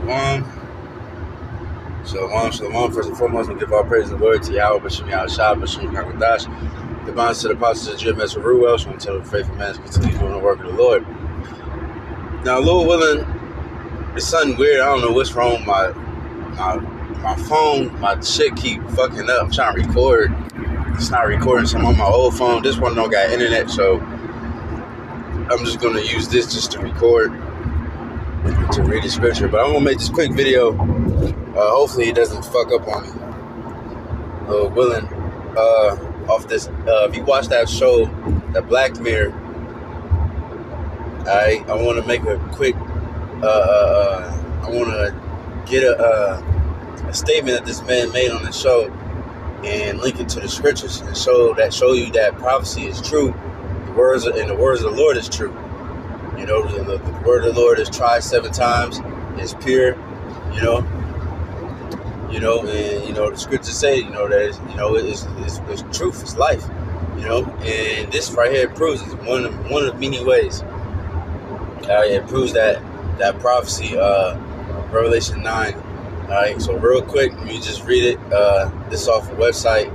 Shalom. Shalom, shalom. First and foremost, we give all praise and glory to Yahweh, Bashim Yahushua, Bashim Kakadash, the bonds to the apostles of GMS of Ruel, so until the faithful man continue doing the work of the Lord. Now, Lord willing, it's something weird. I don't know what's wrong with my phone. My shit keep fucking up. I'm trying to record. It's not recording, so I'm on my old phone. This one don't got internet, so I'm just going to use this just to record, to read the scripture. But I'm going to make this quick video. Hopefully it doesn't fuck up on me. Lord willing. Off this, if you watch that show, the Black Mirror, I want to make a quick, I want to get a statement that this man made on the show and link it to the scriptures and show you that prophecy is true. The words of the Lord is true. You know, the word of the Lord is tried 7 times. It's pure. And the scriptures say, that it's truth, it's life, and this right here proves it one of many ways. It proves that prophecy, Revelation 9. All right, so real quick, let me just read it. This off a website,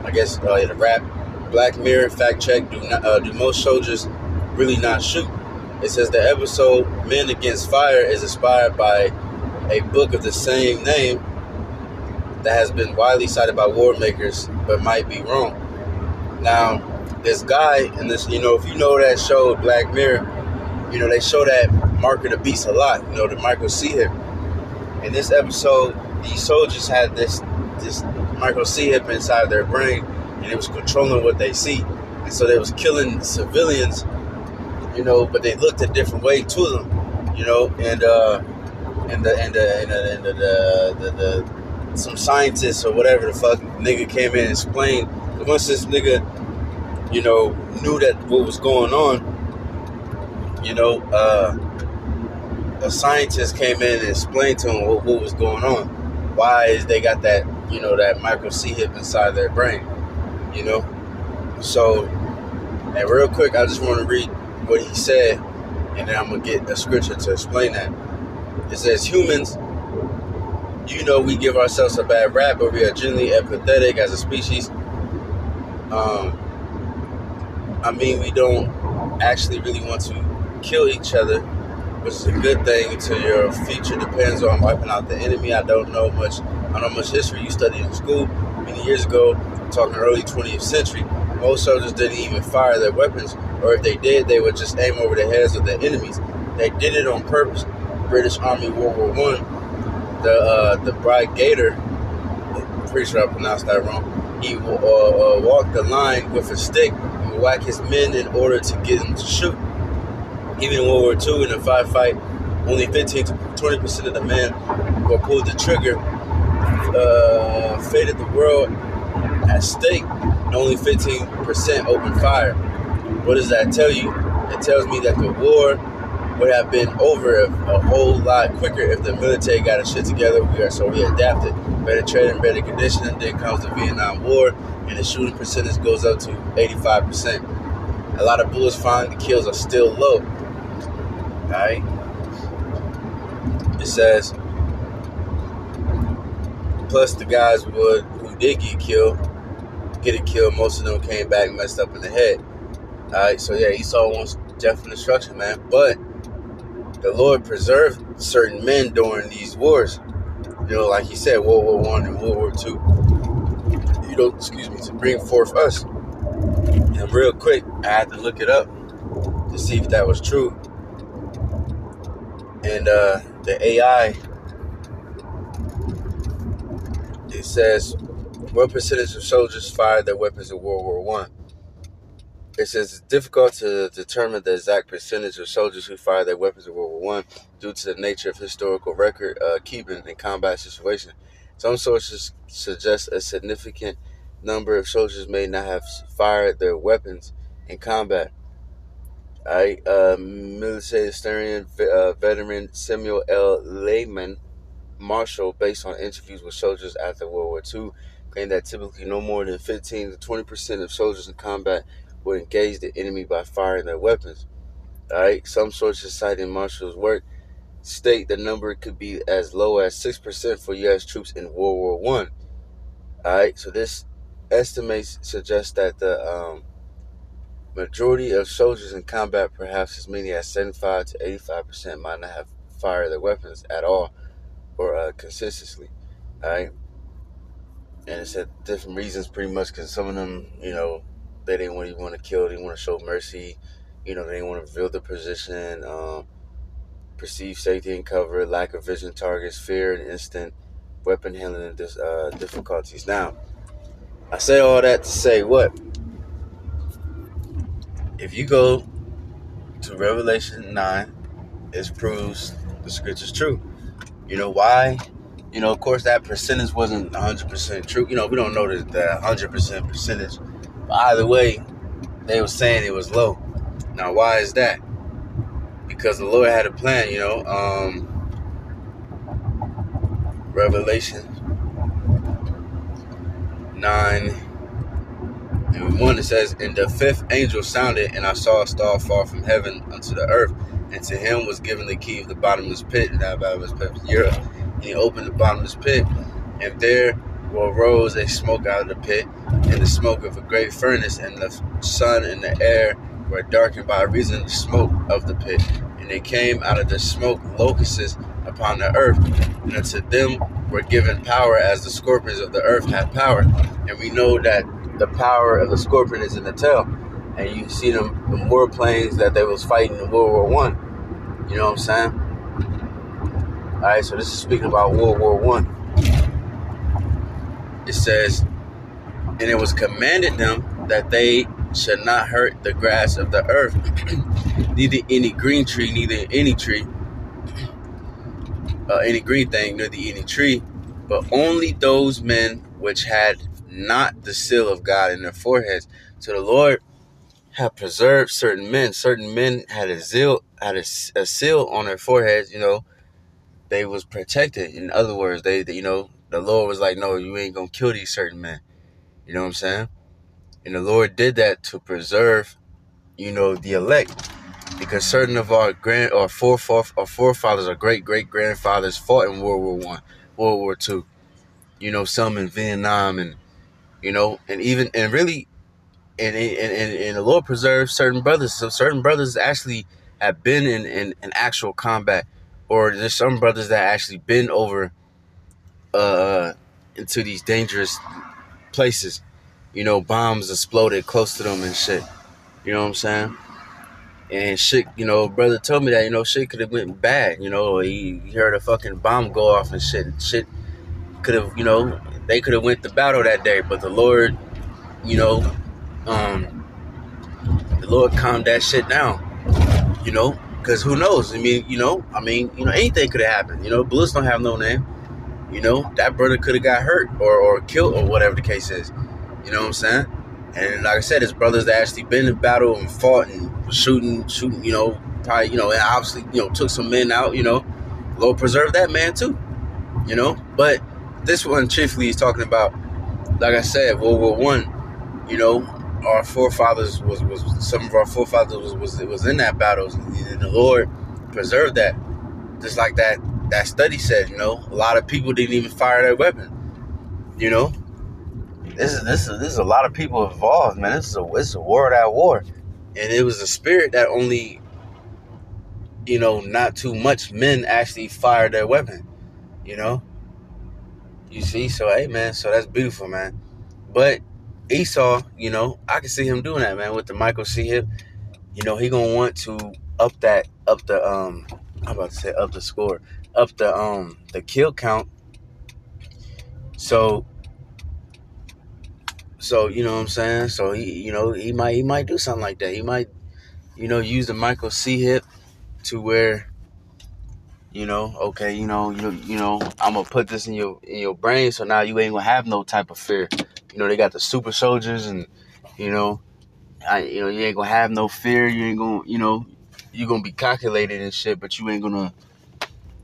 I guess. The rap Black Mirror fact check. Do most soldiers really not shoot? It says the episode "Men Against Fire" is inspired by a book of the same name that has been widely cited by war makers, but might be wrong. Now, this guy in this, if you know that show Black Mirror, they show that Mark of the Beast a lot. The Michael C. hip. In this episode, these soldiers had this Michael C. hip inside their brain, and it was controlling what they see, and so they was killing civilians, but they looked a different way to them, and some scientists or whatever the fuck nigga came in and explained. Once this nigga, knew that what was going on, a scientist came in and explained to him what was going on. Why is they got that, that micro C hip inside their brain, So, and real quick, I just want to read what he said, and then I'm going to get a scripture to explain that. It says, humans, we give ourselves a bad rap, but we are generally empathetic as a species. We don't actually really want to kill each other, which is a good thing until your future depends on wiping out the enemy. I don't know much history you studied in school. Many years ago, talking early 20th century, most soldiers didn't even fire their weapons, or if they did, they would just aim over the heads of their enemies. They did it on purpose. British Army World War I, the Brigader, I'm pretty sure I pronounced that wrong, he walked the line with a stick and would whack his men in order to get them to shoot. Even in World War II, in a firefight, only 15 to 20% of the men who pulled the trigger fated the world at stake, and only 15% opened fire. What does that tell you? It tells me that the war would have been over a whole lot quicker if the military got its shit together. We adapted. Better training, better conditioning. Then comes the Vietnam War, and the shooting percentage goes up to 85%. A lot of bullets flying, the kills are still low. Alright? It says, plus the guys who did get it killed, most of them came back messed up in the head. Alright, so yeah, Esau wants death and destruction, man. But the Lord preserved certain men during these wars. Like he said, World War I and World War II. To bring forth us. And real quick, I had to look it up to see if that was true. And the AI, it says, what percentage of soldiers fired their weapons in World War I? It says it's difficult to determine the exact percentage of soldiers who fired their weapons in World War I due to the nature of historical record keeping in combat situations. Some sources suggest a significant number of soldiers may not have fired their weapons in combat. Military historian, veteran Samuel L. Lehman Marshall, based on interviews with soldiers after World War II, claimed that typically no more than 15 to 20% of soldiers in combat would engage the enemy by firing their weapons. Some sources citing Marshall's work state the number could be as low as 6% for U.S. troops in World War One. All right, so this estimates suggest that the majority of soldiers in combat, perhaps as many as 75 to 85%, might not have fired their weapons at all or consistently. All right, and it's at different reasons, pretty much, because some of them, they didn't really want to kill, they didn't want to show mercy, they didn't want to reveal the position, perceived safety and cover, lack of vision targets, fear and instant weapon handling and difficulties. Now, I say all that to say what? If you go to Revelation 9, it proves the scripture's true. You know why? Of course, that percentage wasn't 100% true. We don't know the 100% percentage. But either way, they were saying it was low. Now, why is that? Because the Lord had a plan, Revelation 9 and 1, it says, "And the fifth angel sounded, and I saw a star fall from heaven unto the earth, and to him was given the key of the bottomless pit, and that bottomless pit was Europe. And he opened the bottomless pit, and there arose a smoke out of the pit, and the smoke of a great furnace, and the sun and the air were darkened by reason of the smoke of the pit. And they came out of the smoke locusts upon the earth, and unto them were given power as the scorpions of the earth have power." And we know that the power of the scorpion is in the tail. And you see the warplanes that they was fighting in World War One. You know what I'm saying? Alright, so this is speaking about World War One. It says, "And it was commanded them that they should not hurt the grass of the earth, neither any green tree, neither any tree, any green thing, neither any tree, but only those men which had not the seal of God in their foreheads." So the Lord had preserved certain men. Certain men had a seal on their foreheads. They was protected. In other words, the Lord was like, "No, you ain't gonna kill these certain men." You know what I'm saying? And the Lord did that to preserve, the elect, because certain of our forefathers, or great grandfathers, fought in World War One, World War Two. Some in Vietnam, and and the Lord preserved certain brothers. So certain brothers actually have been in actual combat, or there's some brothers that actually been over into these dangerous places. Bombs exploded close to them and shit. You know what I'm saying? And shit, brother told me that, shit could have went bad. He heard a fucking bomb go off and shit. Shit could have, they could have went to battle that day, but the Lord, the Lord calmed that shit down. Because who knows? Anything could have happened. Bullets don't have no name. That brother could have got hurt or killed or whatever the case is. You know what I'm saying? And like I said, it's brothers that actually been in battle and fought and shooting, probably, and obviously, took some men out, Lord preserved that man too, But this one, chiefly, is talking about, like I said, World War One. Our forefathers some of our forefathers was in that battle, and the Lord preserved that. Just like that study said, a lot of people didn't even fire their weapon. This is a lot of people involved, man. It's a war without war, and it was a spirit that only, not too much men actually fired their weapon. You see, so hey, man, so that's beautiful, man. But Esau, I can see him doing that, man, with the Michael C. hip. He gonna want to up the score, up the kill count. So you know what I'm saying? So he might do something like that. He might, use the Michael C. hip to where, okay, I'm gonna put this in your brain, so now you ain't gonna have no type of fear. They got the super soldiers, and you ain't gonna have no fear. You ain't gonna, you're gonna be calculated and shit, but you ain't gonna,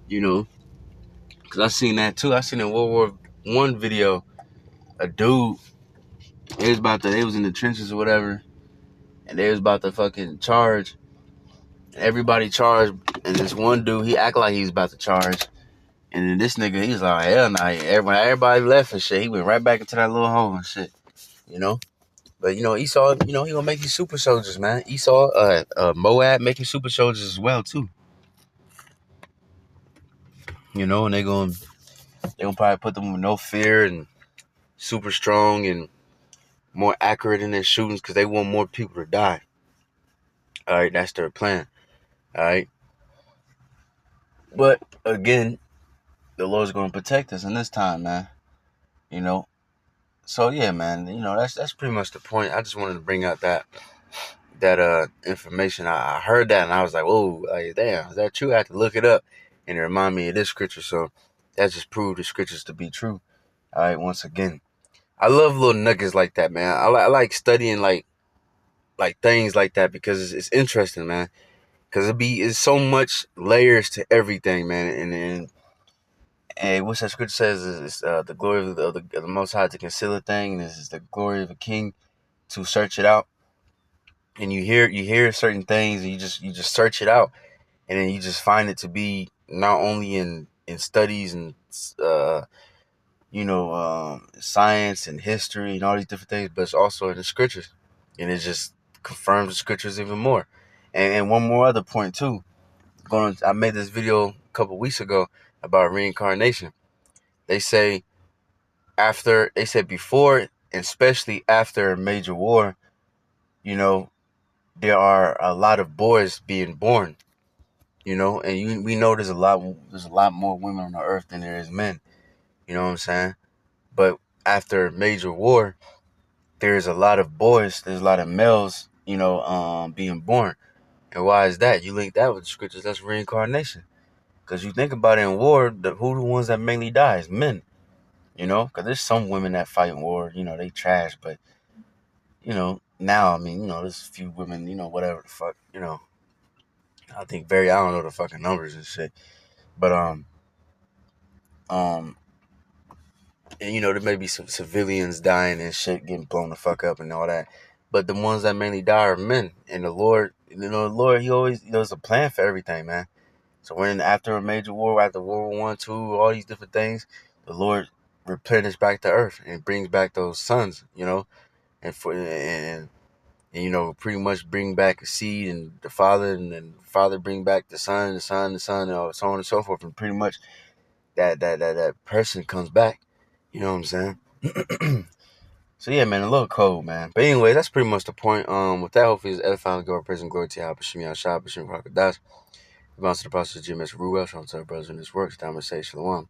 because I seen that too. I seen in World War One video, a dude, they was in the trenches or whatever, and they was about to fucking charge. Everybody charged, And this one dude, he act like he's about to charge. And then this nigga, he's like, hell nah. Everybody left and shit, he went right back into that little hole and shit. You know? But, Esau, he gonna make these super soldiers, man. Esau, Moab making super soldiers as well, too. And they gonna probably put them with no fear and super strong and more accurate in their shootings because they want more people to die. All right, that's their plan. All right. But, again, the Lord's gonna protect us in this time, man. So yeah, man, that's pretty much the point. I just wanted to bring out that information. I heard that and I was like, whoa, like, damn, is that true? I had to look it up, and it reminded me of this scripture. So that just proved the scriptures to be true. All right, once again, I love little nuggets like that, man. I like studying like things like that because it's interesting, man. Because it's so much layers to everything, man. And what's that scripture says is the glory of the Most High to conceal a thing. This is the glory of a king to search it out. And you hear certain things, and you just search it out, and then you just find it to be not only in studies and science and history and all these different things, but it's also in the scriptures, and it just confirms the scriptures even more. And one more other point too. I made this video a couple weeks ago about reincarnation. They say before, and especially after a major war, there are a lot of boys being born, and we know there's a lot more women on the earth than there is men. You know what I'm saying? But after a major war, there's a lot of boys, there's a lot of males, being born. And why is that? You link that with the scriptures, that's reincarnation. Because you think about it, in war, who the ones that mainly die is men. Because there's some women that fight in war, they trash, but now, I mean, there's a few women, whatever the fuck, I don't know the fucking numbers and shit. But, um, and there may be some civilians dying and shit, getting blown the fuck up and all that. But the ones that mainly die are men. And the Lord, He always, there's a plan for everything, man. So when after a major war, after World War I, II, all these different things, the Lord replenishes back the earth and brings back those sons, and pretty much bring back a seed, and the father, and then the father bring back the son, and so on and so forth, and pretty much that person comes back. You know what I'm saying? So yeah, man, a little cold, man. But anyway, that's pretty much the point. With that, hopefully it's edifying, glory, praise, and glory to Yahweh, B'Shem Yahshua, B'Shem Rakadash. Bounce to the process of GMS Ruel, shout out to our brothers in this work. Diamond say Shalom.